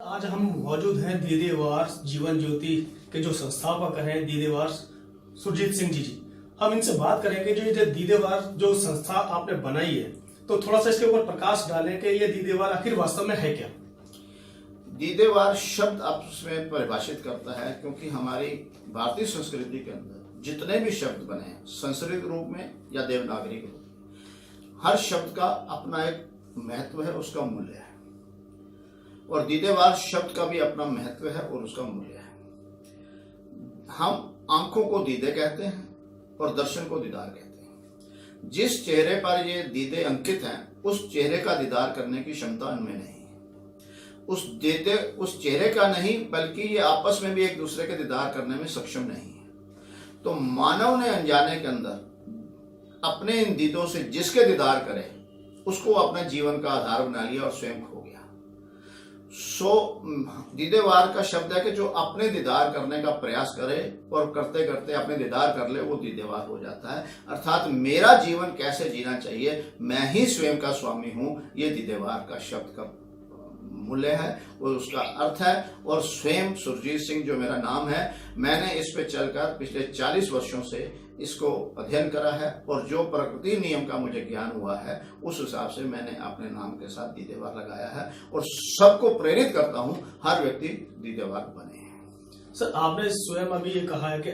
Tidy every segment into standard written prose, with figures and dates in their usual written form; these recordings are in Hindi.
आज हम मौजूद हैं दीदेवार जीवन ज्योति के जो संस्थापक हैं दीदेवार सुरजीत सिंह जी। हम इनसे बात करेंगे जो ये दीदेवार जो संस्था आपने बनाई है, तो थोड़ा सा इसके ऊपर प्रकाश डालें कि ये दीदेवार आखिर वास्तव में है क्या। दीदेवार शब्द आपस में परिभाषित करता है, क्योंकि हमारी भारतीय संस्कृति के अंदर जितने भी शब्द बने हैं संस्कृत रूप में या देवनागरी रूप में, हर शब्द का अपना एक महत्व है, उसका मूल्य है। और दीदेवार शब्द का भी अपना महत्व है और उसका मूल्य है। हम आंखों को दीदे कहते हैं और दर्शन को दीदार कहते हैं। जिस चेहरे पर ये दीदे अंकित हैं, उस चेहरे का दीदार करने की क्षमता इनमें नहीं है। उस चेहरे का नहीं, बल्कि ये आपस में भी एक दूसरे के दीदार करने में सक्षम नहीं है। तो मानव ने अनजाने के अंदर अपने इन दीदों से जिसके दीदार करे उसको अपने जीवन का आधार बना लिया और स्वयं खो गया। दीदेवार का शब्द है कि जो अपने दीदार करने का प्रयास करे और करते करते अपने दीदार कर ले, वो दीदेवार हो जाता है। अर्थात मेरा जीवन कैसे जीना चाहिए, मैं ही स्वयं का स्वामी हूं, ये दीदेवार का शब्द का मूल्य है और उसका अर्थ है। और स्वयं सुरजीत सिंह जो मेरा नाम है, मैंने इस पे चलकर पिछले 40 वर्षों से इसको अध्ययन करा है और जो प्रकृति नियम का मुझे ज्ञान हुआ है उस हिसाब से मैंने अपने नाम के साथ दीदेवार लगाया है और सबको प्रेरित करता हूं हर व्यक्ति दीदेवार बने। सर, आपने स्वयं अभी ये कहा है कि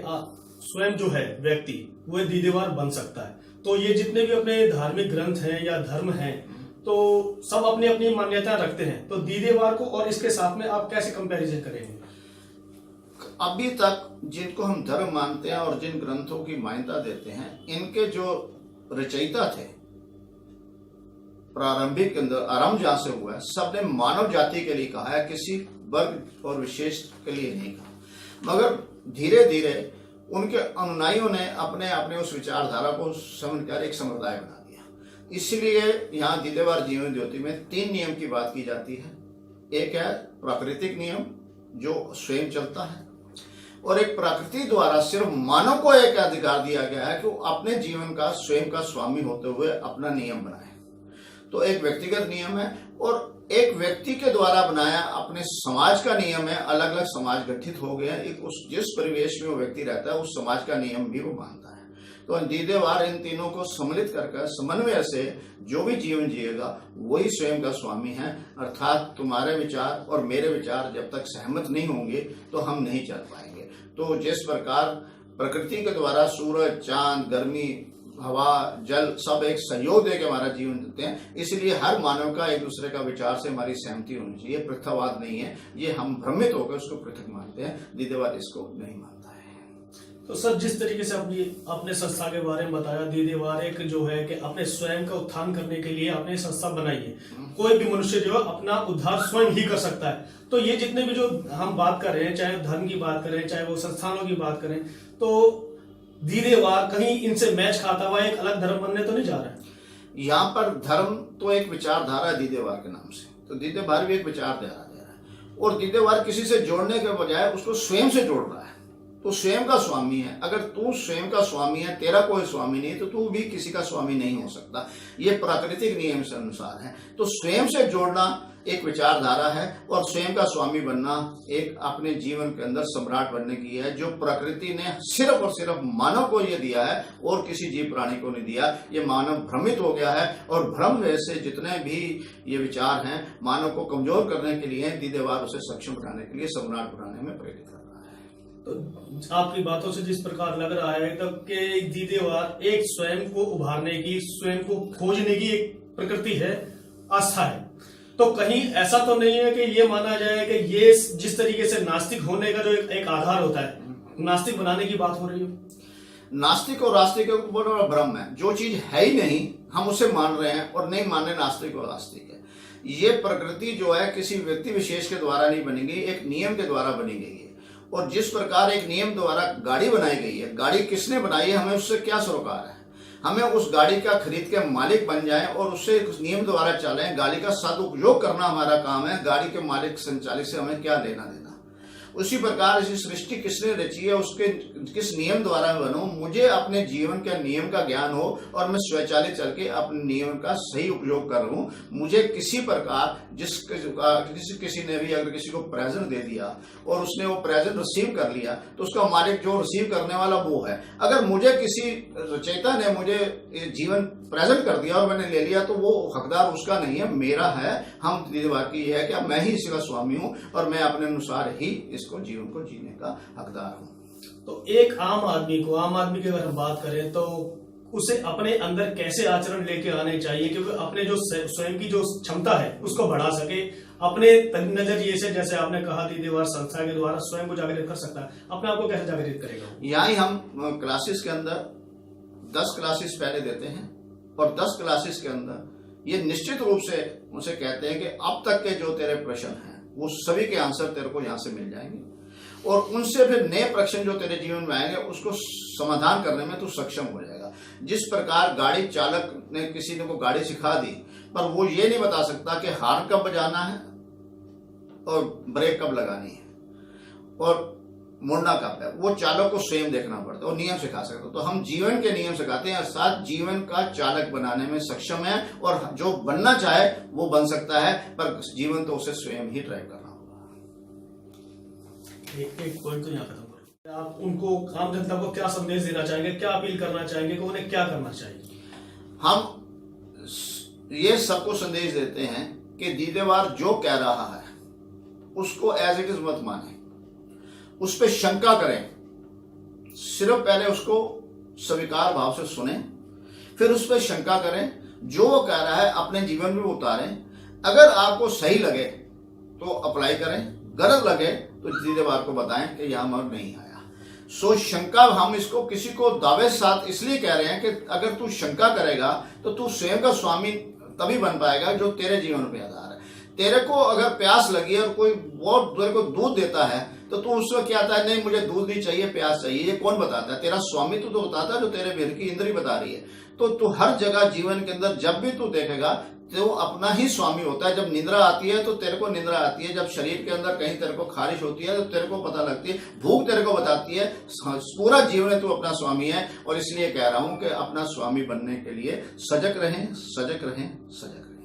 स्वयं जो है व्यक्ति वो दीदेवार बन सकता है, तो ये जितने भी अपने धार्मिक ग्रंथ हैं या धर्म हैं, तो सब अपनी अपनी मान्यता रखते हैं, तो दीदेवार को और इसके साथ में आप कैसे कंपैरिजन करेंगे। अभी तक जिनको हम धर्म मानते हैं और जिन ग्रंथों की मान्यता देते हैं, इनके जो रचयिता थे प्रारंभिक के अंदर आरंभ जहां से हुआ है, सबने मानव जाति के लिए कहा है, किसी वर्ग और विशेष के लिए नहीं कहा। मगर धीरे धीरे उनके अनुयायियों ने अपने अपने उस विचारधारा को समझकर एक संप्रदाय बना दिया। इसलिए यहाँ दीदेवार जीवन ज्योति में 3 नियम की बात की जाती है। एक है प्राकृतिक नियम जो स्वयं चलता है, और एक प्रकृति द्वारा सिर्फ मानव को एक अधिकार दिया गया है कि वो अपने जीवन का स्वयं का स्वामी होते हुए अपना नियम बनाए। तो एक व्यक्तिगत नियम है और एक व्यक्ति के द्वारा बनाया अपने समाज का नियम है। अलग अलग समाज गठित हो गए हैं, उस जिस परिवेश में वो व्यक्ति रहता है उस समाज का नियम भी वो मानता है। तो दीदेवार इन तीनों को सम्मिलित करके समन्वय से जो भी जीवन जिएगा वही स्वयं का स्वामी है। अर्थात तुम्हारे विचार और मेरे विचार जब तक सहमत नहीं होंगे तो हम नहीं चल पाएंगे। तो जिस प्रकार प्रकृति के द्वारा सूरज, चांद, गर्मी, हवा, जल सब एक सहयोग देकर हमारा जीवन जीते हैं, इसलिए हर मानव का एक दूसरे का विचार से हमारी सहमति होनी चाहिए। पृथकवाद नहीं है, ये हम भ्रमित होकर उसको पृथक मानते हैं, दीदेवार इसको नहीं मानता है। तो सर, जिस तरीके से अपने संस्था के बारे में बताया, दीदेवार एक जो है कि अपने स्वयं का उत्थान करने के लिए आपने संस्था बनाई है। कोई भी मनुष्य जो है अपना उद्धार स्वयं ही कर सकता है। तो ये जितने भी जो हम बात कर रहे हैं, चाहे धर्म की बात करें, चाहे वो संस्थानों की बात करें, तो दीदेवार कहीं इनसे मैच खाता हुआ एक अलग धर्म बनने तो नहीं जा रहा है। यहाँ पर धर्म तो एक विचारधारा है दीदेवार के नाम से, तो दीदेवार भी एक विचारधारा दे रहा है। और दीदेवार किसी से जोड़ने के बजाय उसको स्वयं से जोड़ रहा है। तो स्वयं का स्वामी है। अगर तू स्वयं का स्वामी है, तेरा कोई स्वामी नहीं, तो तू भी किसी का स्वामी नहीं हो सकता। ये प्राकृतिक नियम से अनुसार है। तो स्वयं से जोड़ना एक विचारधारा है और स्वयं का स्वामी बनना एक अपने जीवन के अंदर सम्राट बनने की है, जो प्रकृति ने सिर्फ और सिर्फ मानव को ये दिया है और किसी जीव प्राणी को नहीं दिया। ये मानव भ्रमित हो गया है और भ्रम से जितने भी ये विचार हैं मानव को कमजोर करने के लिए, दीदेवार उसे सक्षम बनाने के लिए, सम्राट बनाने में प्रेरित कर रहा है। तो आपकी बातों से जिस प्रकार लग रहा है तब के दीदेवार एक स्वयं को उभारने की, स्वयं को खोजने की एक प्रकृति है, आस्था है। तो कहीं ऐसा तो नहीं है कि ये माना जाए कि ये जिस तरीके से नास्तिक होने का जो एक आधार होता है, नास्तिक बनाने की बात हो रही है। नास्तिक और आस्तिक का बहुत बड़ा भ्रम है। जो चीज है ही नहीं हम उसे मान रहे हैं और नहीं मान रहे, नास्तिक और आस्तिक है। ये प्रकृति जो है किसी व्यक्ति विशेष के द्वारा नहीं बनी गई, एक नियम के द्वारा बनी गई है। और जिस प्रकार एक नियम द्वारा गाड़ी बनाई गई है, गाड़ी किसने बनाई है, हमें उससे क्या सरोकार है। हमें उस गाड़ी का खरीद के मालिक बन जाएं और उससे उस नियम द्वारा चलें, गाड़ी का सदुपयोग करना हमारा काम है। गाड़ी के मालिक संचालित से हमें क्या लेना देना। उसी प्रकार इसी सृष्टि किसने रची है, उसके किस नियम द्वारा मैं बनूं, मुझे अपने जीवन का नियम का ज्ञान हो और मैं स्वचालित चल के अपने नियम का सही उपयोग कर रहा हूं। मुझे किसी प्रकार किसी ने भी अगर किसी को प्रेजेंट दे दिया और उसने वो प्रेजेंट रिसीव कर लिया तो उसका मालिक जो रिसीव करने वाला वो है। अगर मुझे किसी रचयिता ने मुझे जीवन प्रेजेंट कर दिया और मैंने ले लिया तो वो हकदार उसका नहीं है, मेरा है। हम सीधी बात की है कि अब मैं ही इसका स्वामी हूं और मैं अपने अनुसार ही इसको जीवन को जीने का हकदार हूं। तो एक आम आदमी की अगर हम बात करें तो उसे अपने अंदर कैसे आचरण लेके आने चाहिए क्योंकि अपने जो स्वयं की जो क्षमता है उसको बढ़ा सके, अपने नजरिए से, जैसे आपने कहा दीदीवार संस्था के द्वारा स्वयं को जागृत कर सकता है, अपने आप को कैसे जागृत करेगा? यहाँ ही हम क्लासेस के अंदर 10 क्लासेस पहले देते हैं और 10 क्लासेस के अंदर ये निश्चित रूप से उनसे कहते हैं कि अब तक के जो तेरे प्रश्न हैं वो सभी के आंसर तेरे को यहाँ से मिल जाएंगे और उनसे फिर नए प्रश्न जो तेरे जीवन में आएंगे उसको समाधान करने में तू सक्षम हो जाएगा। जिस प्रकार गाड़ी चालक ने किसी ने को गाड़ी सिखा दी पर वो ये नहीं बता सकता कि हॉर्न कब बजाना है और ब्रेक कब लगानी है और मुड़ना कब है, वो चालक को स्वयं देखना पड़ता है और नियम सिखा सकता है। तो हम जीवन के नियम सिखाते हैं, अर्थात जीवन का चालक बनाने में सक्षम है और जो बनना चाहे वो बन सकता है, पर जीवन तो उसे स्वयं ही ड्राइव करना होगा। एक पॉइंट तो यहाँ खत्म करो। आप उनको, आम जनता को क्या संदेश देना चाहेंगे, क्या अपील करना चाहेंगे कि उन्हें क्या करना चाहिए? हम ये सबको संदेश देते हैं कि दीदेवार जो कह रहा है उसको एज इट इज मत माने, उस पर शंका करें, सिर्फ पहले उसको स्वीकार भाव से सुने, फिर उस पर शंका करें, जो वो कह रहा है अपने जीवन में उतारें। अगर आपको सही लगे तो अप्लाई करें, गलत लगे तो दीदेवार को बताएं कि यहां मर नहीं आया। सो शंका, हम इसको किसी को दावे साथ इसलिए कह रहे हैं कि अगर तू शंका करेगा तो तू स्वयं का स्वामी तभी बन पाएगा जो तेरे जीवन पे आधार है। तेरे को अगर प्यास लगी है और कोई बहुत तेरे को दूध देता है तो तू उसको क्या आता है, नहीं मुझे दूध नहीं चाहिए, प्यास चाहिए, ये कौन बताता है? तेरा स्वामी तो बताता है, जो तेरे भीतर की इंद्री बता रही है। तो तू हर जगह जीवन के अंदर जब भी तू देखेगा तो अपना ही स्वामी होता है। जब निद्रा आती है तो तेरे को निद्रा आती है, जब शरीर के अंदर कहीं तेरे को खारिश होती है तो तेरे को पता लगती है, भूख तेरे को बताती है, पूरा जीवन तू अपना स्वामी है। और इसलिए कह रहा हूं कि अपना स्वामी बनने के लिए सजग रहें, सजग रहें, सजग रहें।